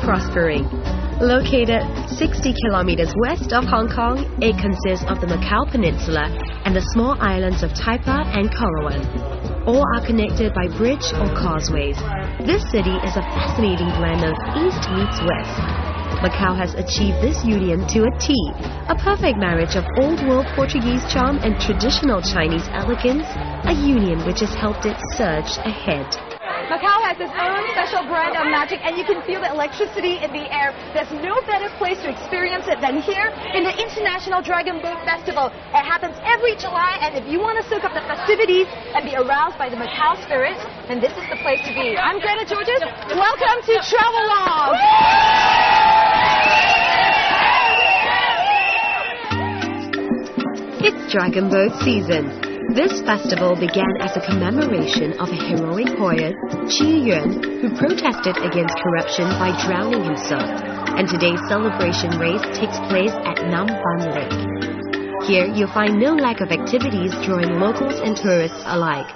prospering. Located 60 kilometers west of Hong Kong, it consists of the Macau Peninsula and the small islands of Taipa and Koloan. All are connected by bridge or causeways. This city is a fascinating blend of East meets West. Macau has achieved this union to a T, a perfect marriage of old-world Portuguese charm and traditional Chinese elegance, a union which has helped it surge ahead. Macau has its own special brand of magic, and you can feel the electricity in the air. There's no better place to experience it than here in the International Dragon Boat Festival. It happens every July, and if you want to soak up the festivities and be aroused by the Macau spirit, then this is the place to be. I'm Greta Georges. Welcome to TRAVELOGUE! It's Dragon Boat season. This festival began as a commemoration of a heroic poet, Qi Yuan, who protested against corruption by drowning himself, and today's celebration race takes place at Nam Ban Lake. Here you'll find no lack of activities drawing locals and tourists alike,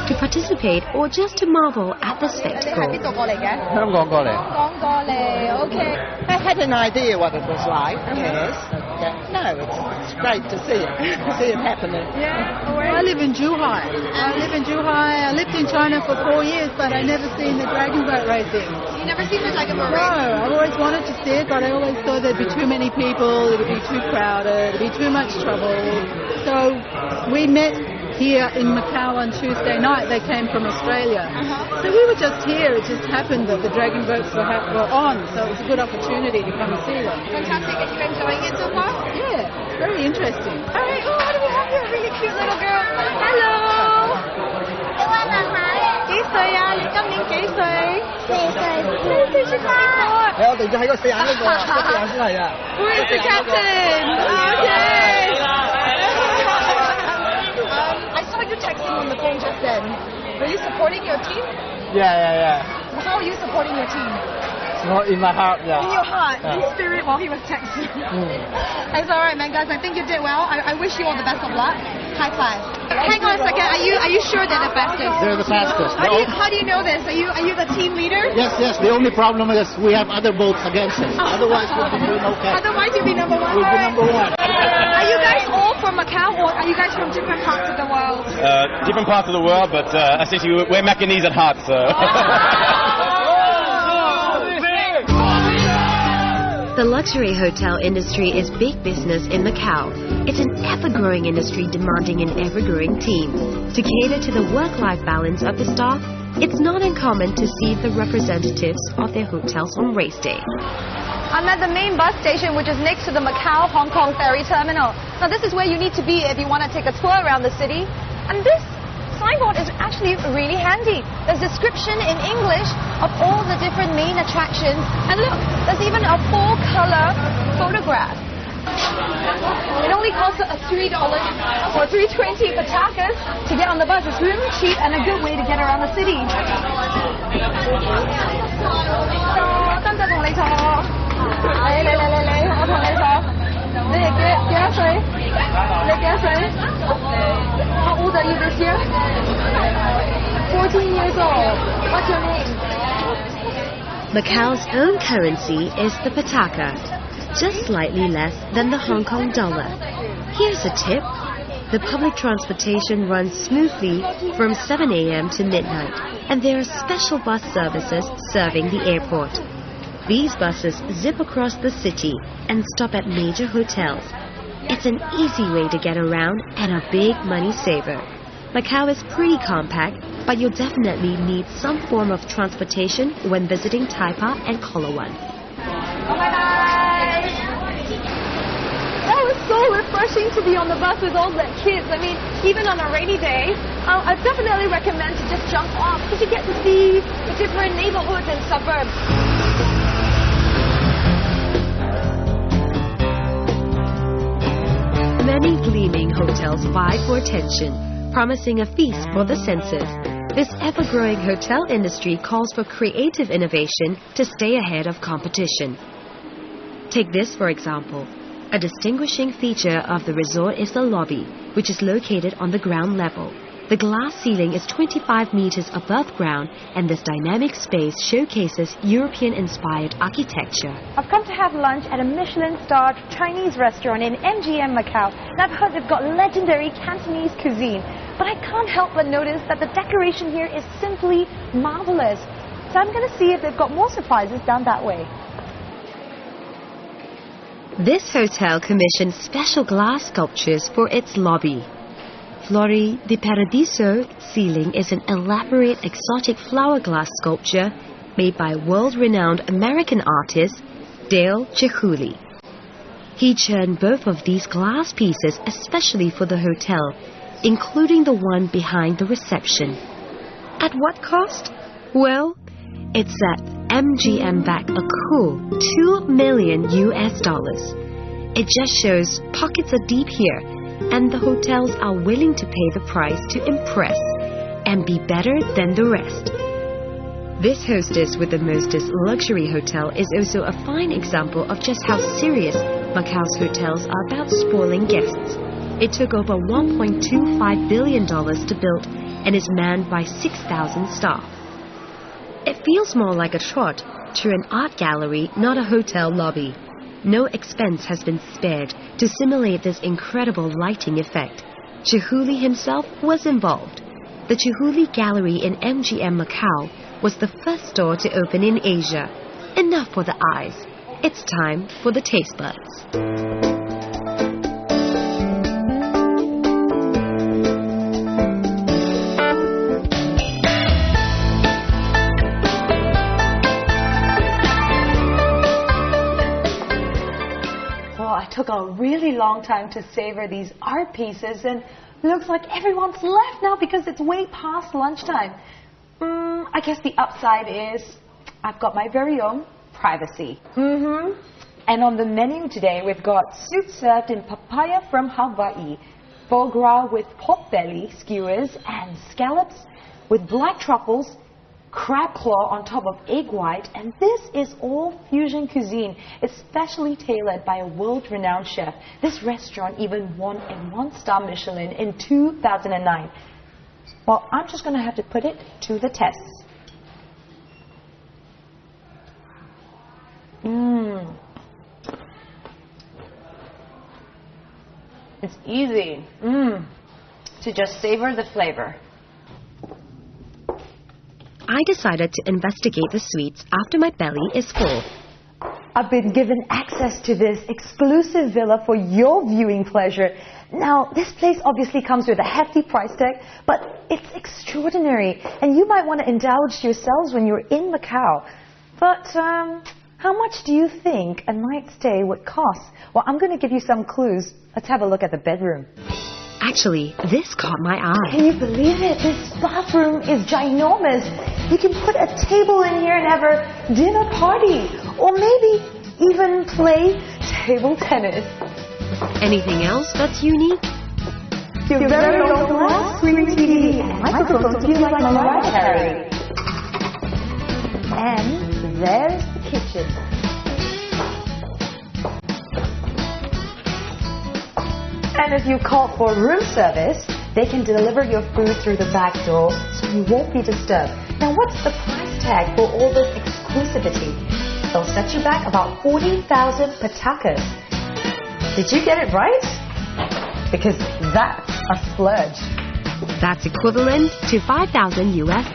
to participate or just to marvel at the spectacle. Okay. I had an idea what it was like, yes. No, it's great to see it happening. I live in Zhuhai. I lived in China for 4 years, but I never seen the dragon boat racing. You never seen the dragon boat No, racing? I've always wanted to see it, but I always thought there'd be too many people, it would be too crowded, it'd be too much trouble. So we met here in Macau on Tuesday night. They came from Australia. So we were just here. It just happened that the dragon boats were on, so it was a good opportunity to come and see them. Fantastic. Are you enjoying it so far? Yeah, very interesting. All right. Oh, what do we have here? A really cute little girl. Hello. 幾歲啊？你今年幾歲？4歲半。我哋就喺個四眼嗰個，四眼先係啊。Who is the captain? Okay. I saw you texting on the phone just then. Were you supporting your team? Yeah. How are you supporting your team? In my heart, In your heart, in spirit while he was texting. It's all right, man, guys. I think you did well. I wish you all the best of luck. High five. Hang on a second. Are you sure they're the fastest? They're the fastest. How do you know this? Are you the team leader? Yes. The only problem is we have other boats against us. Otherwise, we'll be doing okay. Otherwise, you'll be number one. We'll be number one. Are you guys all from Macau, or are you guys from different parts of the world? Different parts of the world, but essentially we're Macanese at heart, so. The luxury hotel industry is big business in Macau. It's an ever-growing industry demanding an ever-growing team. To cater to the work-life balance of the staff, it's not uncommon to see the representatives of their hotels on race day. I'm at the main bus station, which is next to the Macau-Hong Kong ferry terminal. Now, this is where you need to be if you want to take a tour around the city. And this signboard is actually really handy. There's description in English of all the different main attractions. And look, there's even a full-color photograph. It only costs $3 or $3.20 for takas to get on the bus. It's really cheap and a good way to get around the city. 我同你坐。你哋幾多歲？你幾多歲？How old are you this year? 14 years old. What's your name? Macau's own currency is the pataka, just slightly less than the Hong Kong dollar. Here's a tip. The public transportation runs smoothly from 7 a.m. to midnight, and there are special bus services serving the airport. These buses zip across the city and stop at major hotels. It's an easy way to get around and a big money saver. Macau is pretty compact, but you'll definitely need some form of transportation when visiting Taipa and Koloan. Bye-bye. That was so refreshing to be on the bus with all the kids. I mean, even on a rainy day, I definitely recommend to just jump off because you get to see the different neighborhoods and suburbs. Many gleaming hotels vie for attention, promising a feast for the senses. This ever-growing hotel industry calls for creative innovation to stay ahead of competition. Take this, for example. A distinguishing feature of the resort is the lobby, which is located on the ground level. The glass ceiling is 25 meters above ground, and this dynamic space showcases European-inspired architecture. I've come to have lunch at a Michelin-starred Chinese restaurant in MGM Macau, and I've heard they've got legendary Cantonese cuisine. But I can't help but notice that the decoration here is simply marvelous. So I'm going to see if they've got more surprises down that way. This hotel commissioned special glass sculptures for its lobby. Flori di Paradiso ceiling is an elaborate exotic flower glass sculpture made by world-renowned American artist Dale Chihuly. He churned both of these glass pieces especially for the hotel, including the one behind the reception. At what cost? Well, it's at MGM back a cool $2 million. It just shows pockets are deep here, and the hotels are willing to pay the price to impress and be better than the rest. This hostess with the mostest luxury hotel is also a fine example of just how serious Macau's hotels are about spoiling guests. It took over $1.25 billion to build and is manned by 6,000 staff. It feels more like a trot to an art gallery, not a hotel lobby. No expense has been spared to simulate this incredible lighting effect. Chihuly himself was involved. The Chihuly Gallery in MGM Macau was the first store to open in Asia. Enough for the eyes. It's time for the taste buds. Took a really long time to savor these art pieces, and looks like everyone's left now because it's way past lunchtime. I guess the upside is I've got my very own privacy. And on the menu today we've got soup served in papaya from Hawaii, foie gras with pork belly skewers and scallops with black truffles, crab claw on top of egg white, and this is all fusion cuisine, especially tailored by a world-renowned chef. This restaurant even won a 1-star Michelin in 2009. Well, I'm just going to have to put it to the test. It's easy to just savor the flavor. I decided to investigate the sweets after my belly is full. I've been given access to this exclusive villa for your viewing pleasure. Now, this place obviously comes with a hefty price tag, but it's extraordinary, and you might want to indulge yourselves when you're in Macau. But how much do you think a night stay would cost? Well, I'm going to give you some clues. Let's have a look at the bedroom. Actually, this caught my eye. Can you believe it? This bathroom is ginormous. You can put a table in here and have a dinner party, or maybe even play table tennis. Anything else that's unique? Your very own flat screen TV and microphone feel like Mariah Carey. And there's the kitchen. And if you call for room service, they can deliver your food through the back door, so you won't be disturbed. Now, what's the price tag for all this exclusivity? They'll set you back about 40,000 patakas. Did you get it right? Because that's a splurge. That's equivalent to $5,000 US.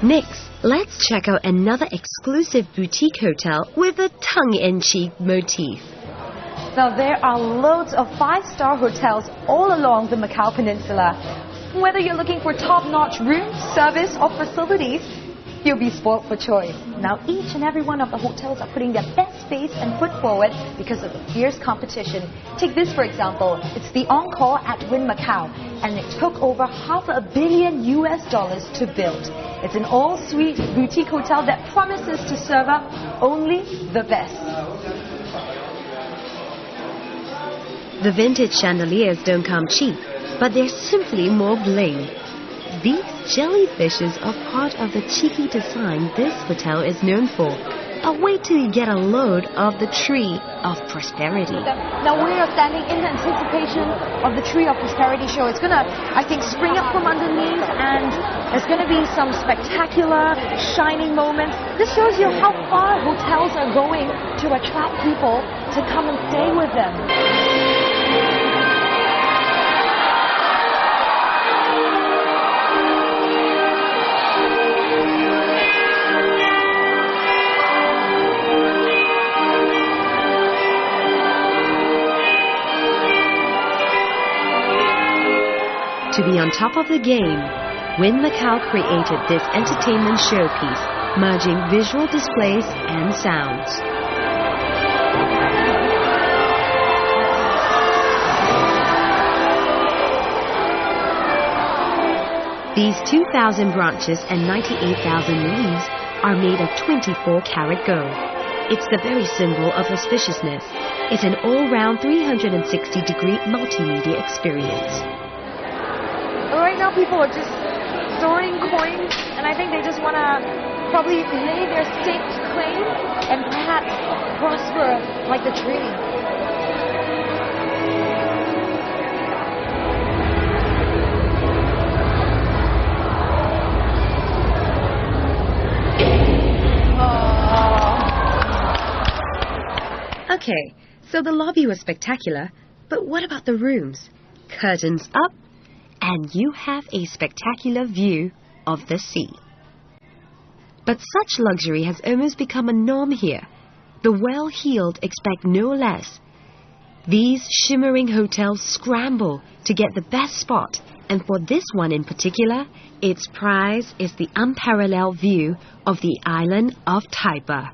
Next, let's check out another exclusive boutique hotel with a tongue-in-cheek motif. Now, there are loads of 5-star hotels all along the Macau Peninsula. Whether you're looking for top-notch room, service, or facilities, you'll be spoiled for choice. Now, each and every one of the hotels are putting their best face and foot forward because of the fierce competition. Take this, for example. It's the Encore at Wynn Macau, and it took over $500 million US to build. It's an all-suite boutique hotel that promises to serve up only the best. The vintage chandeliers don't come cheap, but they're simply more bling. These jellyfishes are part of the cheeky design this hotel is known for. wait till you get a load of the tree of prosperity. Now we are standing in anticipation of the Tree of Prosperity show. It's gonna, I think, spring up from underneath, and there's gonna be some spectacular, shining moments. This shows you how far hotels are going to attract people to come and stay with them. To be on top of the game, Wynn Macau created this entertainment showpiece, merging visual displays and sounds. These 2,000 branches and 98,000 leaves are made of 24-karat gold. It's the very symbol of auspiciousness. It's an all-round 360-degree multimedia experience. Right now people are just storing coins, and I think they just want to probably lay their staked claim and perhaps prosper like the tree. Okay, so the lobby was spectacular, but what about the rooms? Curtains up, and you have a spectacular view of the sea. But such luxury has almost become a norm here. The well-heeled expect no less. These shimmering hotels scramble to get the best spot, and for this one in particular, its prize is the unparalleled view of the island of Taipa.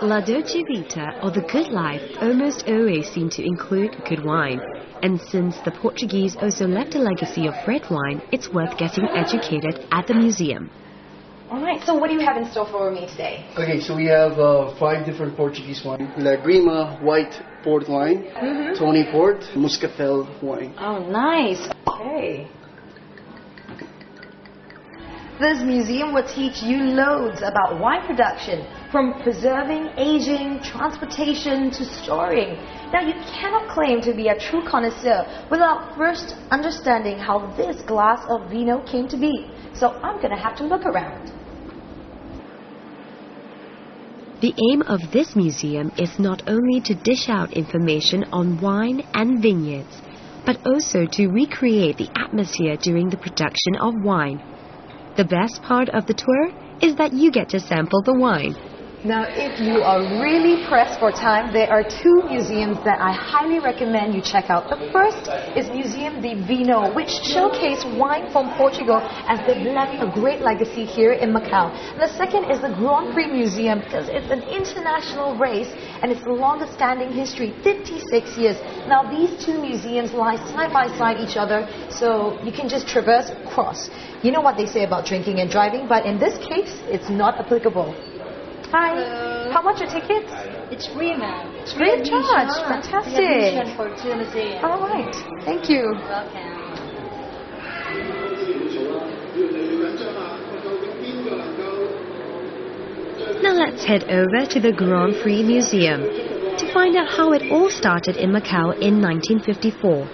La Dolce Vita, or the good life, almost always seem to include good wine. And since the Portuguese also left a legacy of red wine, it's worth getting educated at the museum. Alright, so what do you have in store for me today? Okay, so we have 5 different Portuguese wines. La Grima white port wine, Tony port, Muscatel wine. Oh, nice. Okay. This museum will teach you loads about wine production, from preserving, aging, transportation to storing. Now, you cannot claim to be a true connoisseur without first understanding how this glass of vino came to be. So I'm going to have to look around. The aim of this museum is not only to dish out information on wine and vineyards, but also to recreate the atmosphere during the production of wine. The best part of the tour is that you get to sample the wine. Now, if you are really pressed for time, there are 2 museums that I highly recommend you check out. The first is Museum de Vino, which showcases wine from Portugal as they've left a great legacy here in Macau. And the second is the Grand Prix Museum, because it's an international race and it's the longest standing history, 56 years. Now, these 2 museums lie side by side each other, so you can just traverse across. You know what they say about drinking and driving, but in this case, it's not applicable. Hi. How much are tickets? It's free, ma'am. It's free of charge. Fantastic. Admission for 2 museums. All right. Thank you. Welcome. Now let's head over to the Grand Prix Museum to find out how it all started in Macau in 1954.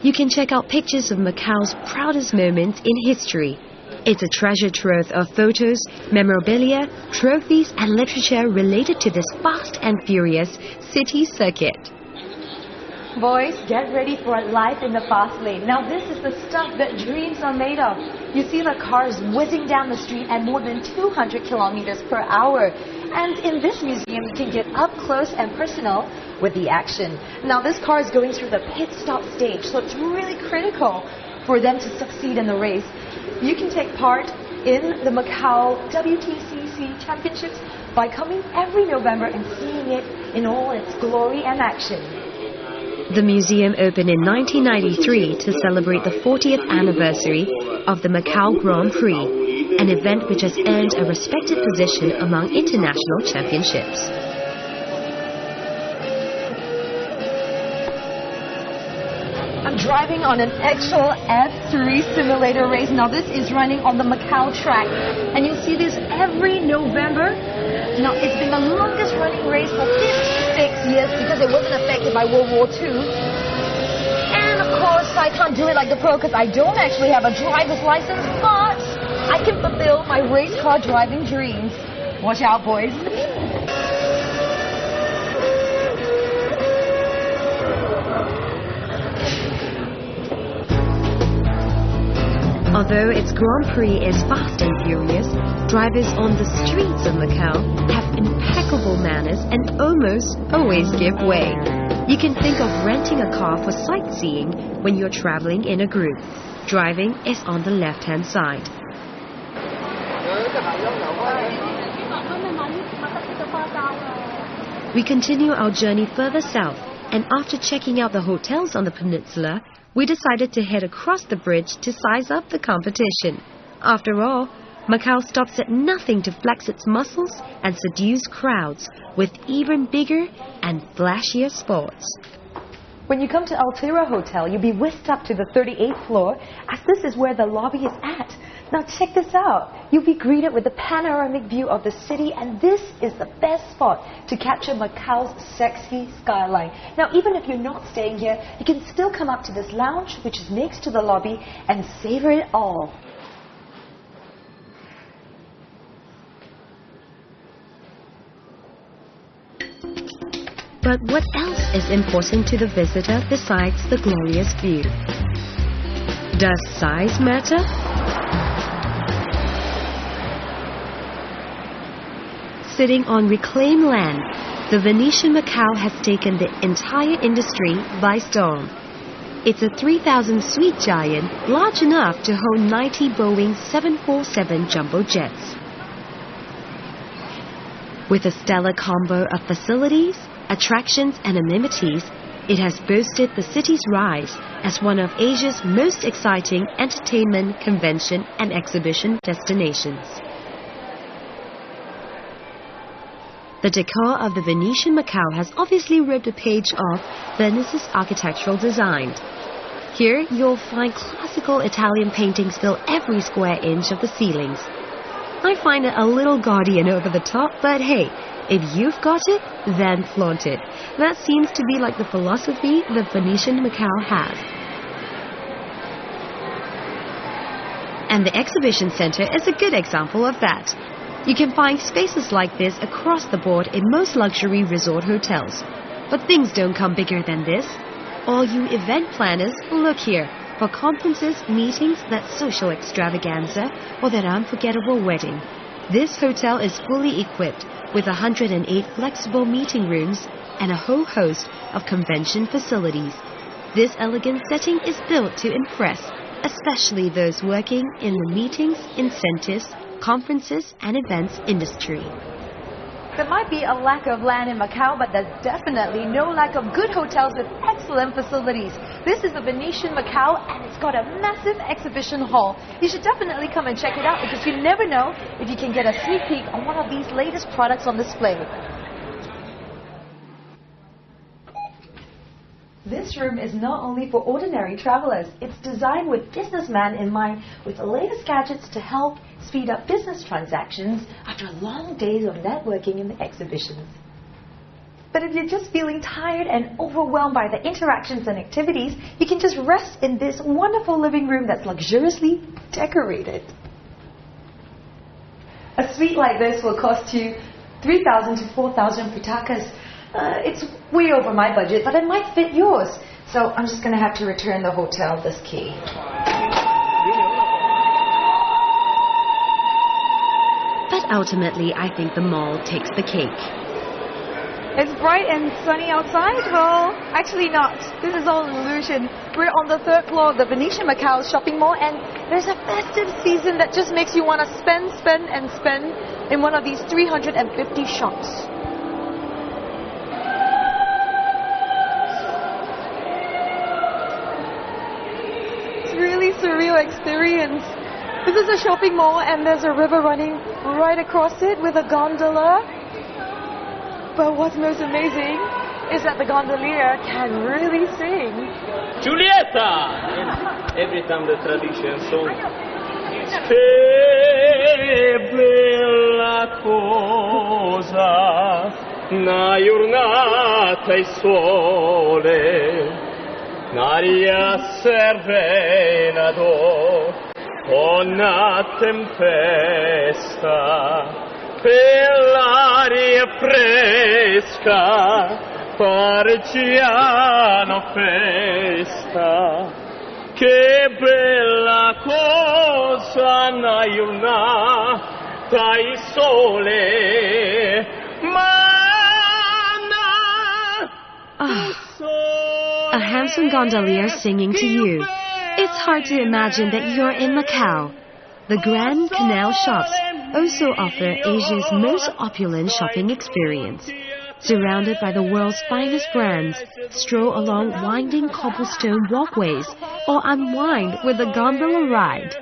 You can check out pictures of Macau's proudest moments in history. It's a treasure trove of photos, memorabilia, trophies and literature related to this fast and furious city circuit. Boys, get ready for a life in the fast lane. Now this is the stuff that dreams are made of. You see the cars whizzing down the street at more than 200 kilometers per hour. And in this museum, you can get up close and personal with the action. Now this car is going through the pit stop stage, so it's really critical for them to succeed in the race. You can take part in the Macau WTCC Championships by coming every November and seeing it in all its glory and action. The museum opened in 1993 to celebrate the 40th anniversary of the Macau Grand Prix. an event which has earned a respected position among international championships. I'm driving on an actual F3 simulator race. Now this is running on the Macau track, and you'll see this every November. Now it's been the longest running race for 56 years because it wasn't affected by World War II. And of course I can't do it like the pro because I don't actually have a driver's license, but I can fulfill my race car driving dreams. Watch out, boys. Although its Grand Prix is fast and furious, drivers on the streets of Macau have impeccable manners and almost always give way. You can think of renting a car for sightseeing when you're traveling in a group. Driving is on the left-hand side. We continue our journey further south, and after checking out the hotels on the peninsula, we decided to head across the bridge to size up the competition. After all, Macau stops at nothing to flex its muscles and seduce crowds with even bigger and flashier sports. When you come to Altera Hotel, you'll be whisked up to the 38th floor, as this is where the lobby is at. Now check this out. You'll be greeted with a panoramic view of the city, and this is the best spot to capture Macau's sexy skyline. Now even if you're not staying here, you can still come up to this lounge, which is next to the lobby, and savor it all. But what else is important to the visitor besides the glorious view? Does size matter? Sitting on reclaimed land, the Venetian Macau has taken the entire industry by storm. It's a 3,000-suite giant, large enough to hold 90 Boeing 747 jumbo jets. With a stellar combo of facilities, attractions and amenities, it has boasted the city's rise as one of Asia's most exciting entertainment, convention and exhibition destinations. The decor of the Venetian Macau has obviously ripped a page off Venice's architectural design. Here you'll find classical Italian paintings fill every square inch of the ceilings. I find it a little gaudy and over the top, but hey, if you've got it, then flaunt it. That seems to be like the philosophy the Venetian Macau has. And the exhibition center is a good example of that. You can find spaces like this across the board in most luxury resort hotels. But things don't come bigger than this. All you event planners, look here. For conferences, meetings, that social extravaganza, or that unforgettable wedding. This hotel is fully equipped with 108 flexible meeting rooms and a whole host of convention facilities. This elegant setting is built to impress, especially those working in the meetings, incentives, conferences and events industry. There might be a lack of land in Macau, but there's definitely no lack of good hotels with excellent facilities. This is the Venetian Macau, and it's got a massive exhibition hall. You should definitely come and check it out because you never know if you can get a sneak peek on one of these latest products on display. This room is not only for ordinary travelers. It's designed with businessmen in mind, with the latest gadgets to help speed up business transactions after long days of networking in the exhibitions. But if you're just feeling tired and overwhelmed by the interactions and activities, you can just rest in this wonderful living room that's luxuriously decorated. A suite like this will cost you 3,000 to 4,000 patakas. It's way over my budget, but it might fit yours. So I'm just going to have to return the hotel this key. But ultimately, I think the mall takes the cake. It's bright and sunny outside? Well, actually not. This is all an illusion. We're on the 3rd floor of the Venetian Macau shopping mall, and there's a festive season that just makes you want to spend in one of these 350 shops. It's a really surreal experience. This is a shopping mall and there's a river running right across it with a gondola. But what's most amazing is that the gondolier can really sing. Giulietta! Every time they traduce a song. Che bella cosa, una giornata e sole, n'aria serena una tempesta, per l'aria fresca, pargiano festa. Che bella cosa una giornata e sole, A handsome gondolier singing to you. It's hard to imagine that you're in Macau. The Grand Canal shops also offer Asia's most opulent shopping experience. Surrounded by the world's finest brands, stroll along winding cobblestone walkways or unwind with a gondola ride.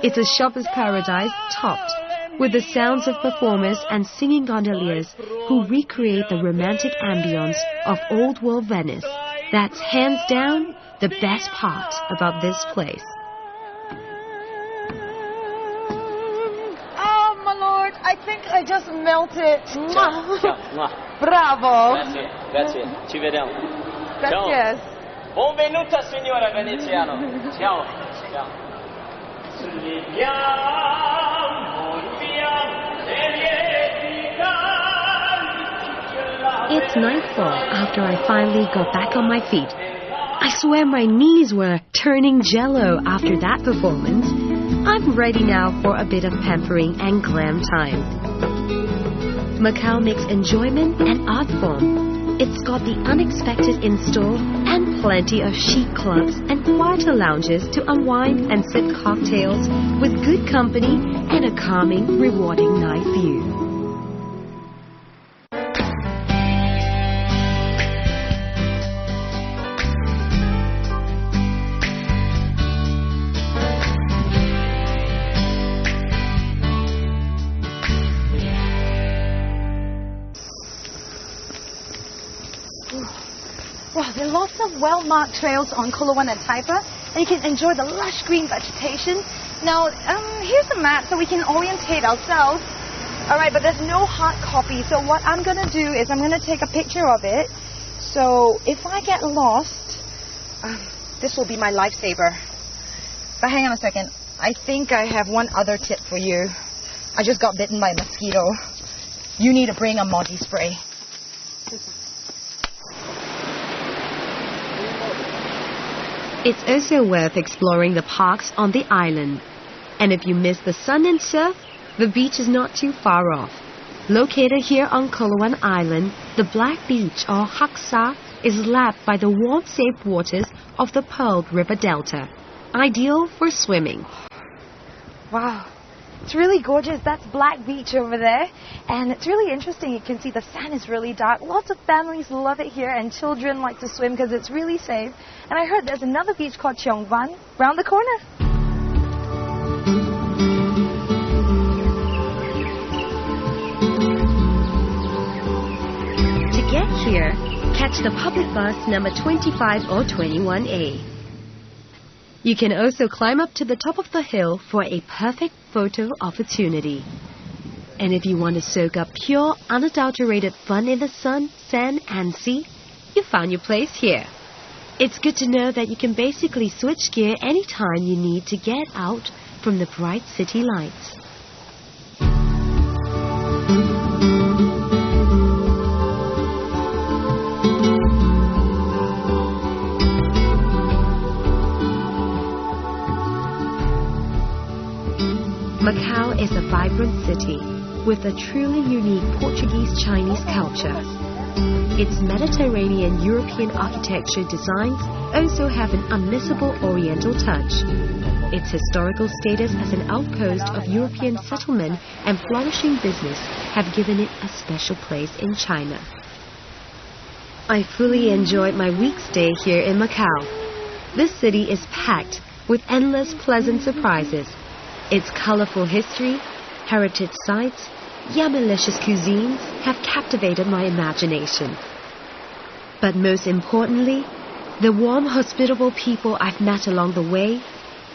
It's a shopper's paradise topped with the sounds of performers and singing gondoliers who recreate the romantic ambience of old world Venice. That's hands down the best part about this place. Oh my lord, I think I just melted. Bravo. Grazie, ci vediamo. Gracias. Benvenuta signora veneziano. Ciao. Ciao. It's nightfall after I finally got back on my feet. I swear my knees were turning jello after that performance. I'm ready now for a bit of pampering and glam time. Macau makes enjoyment an art form. It's got the unexpected in store and plenty of chic clubs and quieter lounges to unwind and sip cocktails with good company and a calming, rewarding night view. Wow, there are lots of well-marked trails on Kolo Wan and Taipa, and you can enjoy the lush green vegetation. Now, here's a map so we can orientate ourselves. All right, but there's no hard copy, so what I'm going to do is I'm going to take a picture of it. So if I get lost, this will be my lifesaver. But hang on a second. I think I have one other tip for you. I just got bitten by a mosquito. You need to bring a Monty spray. It's also worth exploring the parks on the island. And if you miss the sun and surf, the beach is not too far off. Located here on Kolo Wan Island, the Black Beach or Haksa is lapped by the warm, safe waters of the Pearl River Delta, ideal for swimming. Wow, it's really gorgeous. That's Black Beach over there. And it's really interesting. You can see the sand is really dark. Lots of families love it here and children like to swim because it's really safe. And I heard there's another beach called Cheong Van round the corner. To get here, catch the public bus number 25 or 21A. You can also climb up to the top of the hill for a perfect photo opportunity. And if you want to soak up pure, unadulterated fun in the sun, sand and sea, you found your place here. It's good to know that you can basically switch gear anytime you need to get out from the bright city lights. Macau is a vibrant city with a truly unique Portuguese-Chinese culture. Its Mediterranean-European architecture designs also have an unmissable Oriental touch. Its historical status as an outpost of European settlement and flourishing business have given it a special place in China. I fully enjoyed my week stay here in Macau. This city is packed with endless pleasant surprises. Its colorful history, heritage sites, yummalicious cuisines have captivated my imagination. But most importantly, the warm, hospitable people I've met along the way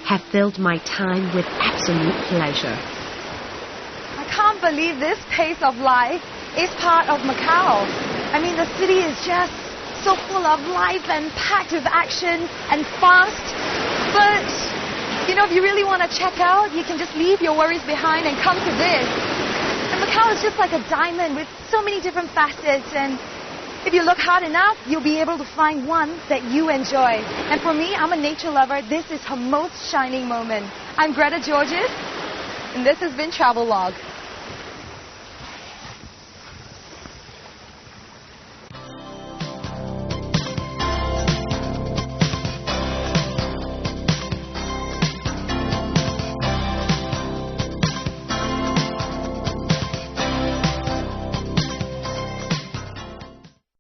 have filled my time with absolute pleasure. I can't believe this pace of life is part of Macau. I mean, the city is just so full of life and packed with action and fast. But, you know, if you really want to check out, you can just leave your worries behind and come to this. And Macau is just like a diamond with so many different facets, and if you look hard enough, you'll be able to find one that you enjoy. And for me, I'm a nature lover. This is her most shining moment. I'm Greta Georges, and this has been Travelogue.